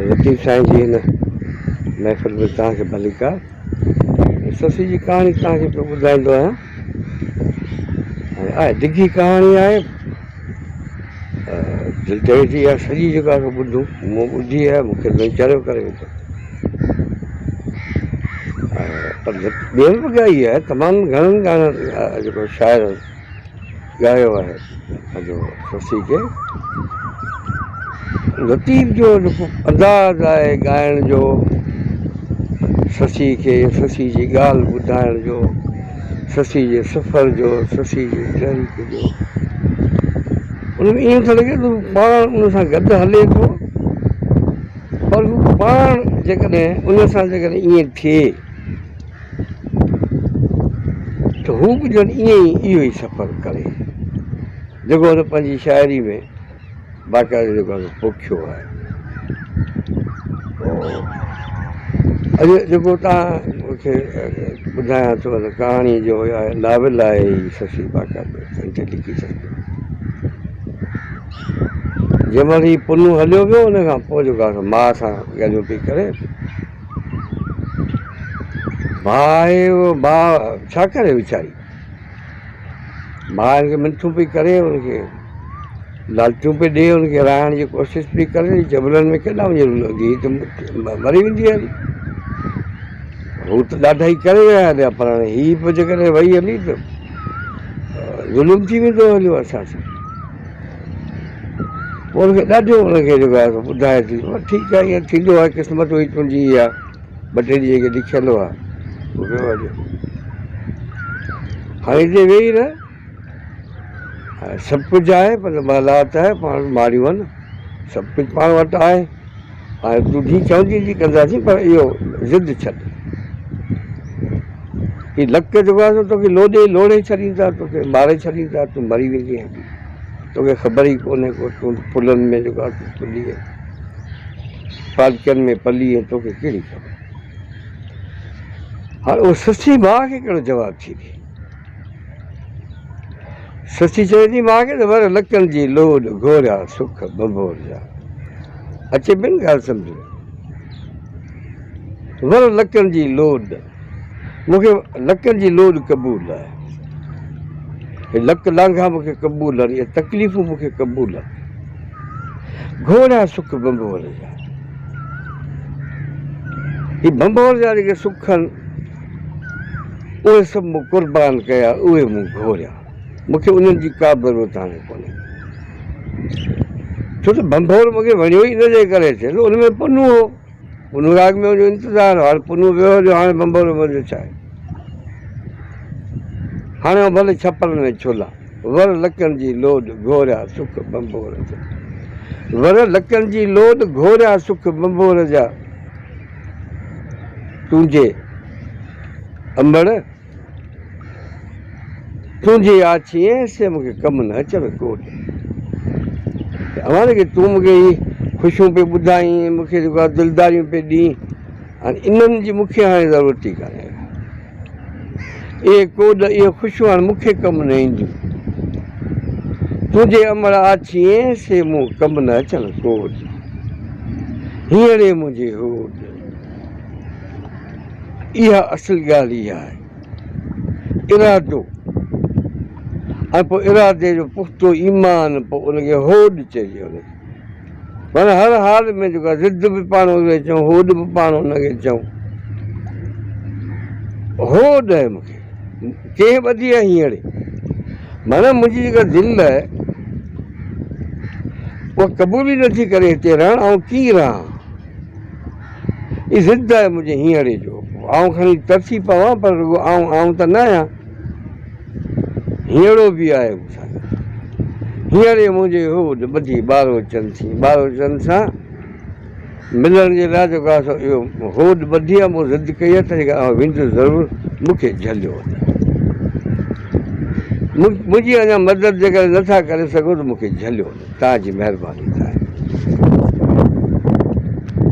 लतीफ़ साईं जी हिन महफ़िल में तव्हांखे भली का ससी जी कहाणी तव्हांखे पियो ॿुधाईंदो आहियां। आहे डिघी कहाणी आहे, दिलि चवे थी आहे सॼी जेका ॿुधूं, मूं ॿुधी आहे, मूंखे वीचारियो करे वेठो। पर ॿियनि बि ॻाई आहे, तमामु घणनि गाननि जेको शाइर ॻायो आहे पंहिंजो ससी खे। लतीफ़ जो जेको अंदाज़ आहे ॻाइण जो, ससी खे ससी जी ॻाल्हि ॿुधाइण जो, ससी जे सफ़र जो, ससी जी तहरीक जो, उन में ईअं थो लॻे त पाण उन सां गॾु हले थो, पर हू पाण जेकॾहिं उन सां जेकॾहिं ईअं थिए त हू बि ॼण ईअं ई इहो ई सफ़र करे जेको हुन पंहिंजी शाइरी में बाक़ाइदे जेको आहे पोखियो आहे। अॼु जेको तव्हां मूंखे ॿुधायां थो हिन कहाणी जो आहे, नाविल आहे ई ससी बाक़ाइदे लिखी सघंदो। जंहिं महिल ही पुनु हलियो वियो, उन खां पोइ जेको आहे माउ सां ॻाल्हियूं पई करे। माउ छा करे वीचारी, माउ हिनखे मिंथूं पई करे, हुनखे लालचूं पई ॾिए, हुनखे राइण जी कोशिशि पई करे। जबलनि में केॾा वञी लॻी त मरी वेंदी हली। हू त ॾाढा ई करे विया हलिया, पर हाणे हीअ बि जेकॾहिं वई हली त ज़ुल्म थी वेंदो हलियो असां सां। पोइ हुनखे ॾाढो हुनखे जेको आहे ॿुधाए थी, ठीकु आहे ईअं थींदो आहे, क़िस्मत हुई तुंहिंजी इहा, ॿ टे ॾींहं खे लिखियलु आहे, वियो हलियो। हाणे हिते वेही रह, सभु कुझु आहे, पर हालात आहे, पाण मारियूं आहिनि, सभु कुझु पाण वटि आहे। हाणे तूं जीअं चवंदी जी कंदासीं, पर इहो ज़िद छॾ। हीउ लक जेको आहे तोखे लोड़े छॾींदा, तोखे मारे छॾींदा, तूं मरी वेंदी हली, तोखे ख़बर ई कोन्हे को तूं फुलनि में जेको आहे पली आहे, फालकनि में पली आहे, तोखे कहिड़ी ख़बर। हाणे उहो ससी माउ खे कहिड़ो जवाबु थी ॾे। ससी चवे थी माउ खे त वर लकनि जी लोड घोरिया सुख बंबोर जा। अचे पई न ॻाल्हि सम्झ में, वर लकनि जी लोड, मूंखे लकनि जी लोड क़बूल आहे, लक लांघा मूंखे क़बूल आहिनि, इहे तकलीफ़ूं मूंखे क़बूल आहिनि। घोरिया सुख बंबोर जा, ही बंबोर जा जेके सुख आहिनि उहे सभु मूं क़ुर्बान कया, उहे मूं घोरिया, मूंखे उन्हनि जी का ज़रूरत हाणे कोन्हे। छो त बंबोर मूंखे वणियो ई इनजे करे थिए, उन में पुनु हो, पुनु राग में हुनजो इंतज़ारु हो, हाणे पुनु वियो हलियो, हाणे बंबोर मुंहिंजो छा आहे। हाणे भले छपनि में छोला, वर लकनि जी लोड घोरिया सुख बंबोर जा, वर लकनि जी लोड घोरिया सुख बंबोर जा, तुंहिंजे अंबड़ तुंहिंजी आछीअ से मूंखे कमु न अचनि कोड। हमारे कि तूं मूंखे ही ख़ुशियूं पे ॿुधाई, मूंखे जेको आहे दिलदारियूं पे ॾी, हाणे इन्हनि जी मूंखे हाणे ज़रूरत ई कान्हे। इहे कोड, इहे ख़ुशियूं हाणे मूंखे कमु न ईंदियूं। तुंहिंजे अमड़ आछीअ से मूं कमु न अचनि कोड, हींअर मुंहिंजे होड। इहा असुल ॻाल्हि इहा आहे, इरादो। ऐं पोइ इरादे जो पुख़्तो ईमान, पोइ उनखे होड चइजे। हुनखे माना हर हाल में जेको आहे ज़िद बि पाण उनखे चऊं, होड बि पाण हुनखे चऊं। होड आहे मूंखे, कंहिं ॿधी आहे हींअर, माना मुंहिंजी जेका दिलि आहे उहा क़बूल ई नथी करे हिते रहणु, ऐं कीअं रहां। ही ज़िद आहे मुंहिंजे हींअर जो, आउं खणी तरसी पवां, पर रुॻो आउं त न आहियां, हींअरो बि आहे मूंसां। हींअर मुंहिंजे होड ॿधी ॿारो चंद थी, ॿारो चंद सां मिलण जे लाइ जेको आहे इहो होड ॿधी आहे, मूं ज़िद कई आहे त जेका वेंदुसि ज़रूरु, मूंखे झलियो। मुंहिंजी अञा मदद जेकॾहिं नथा करे सघो त मूंखे झलियो, तव्हांजी महिरबानी आहे।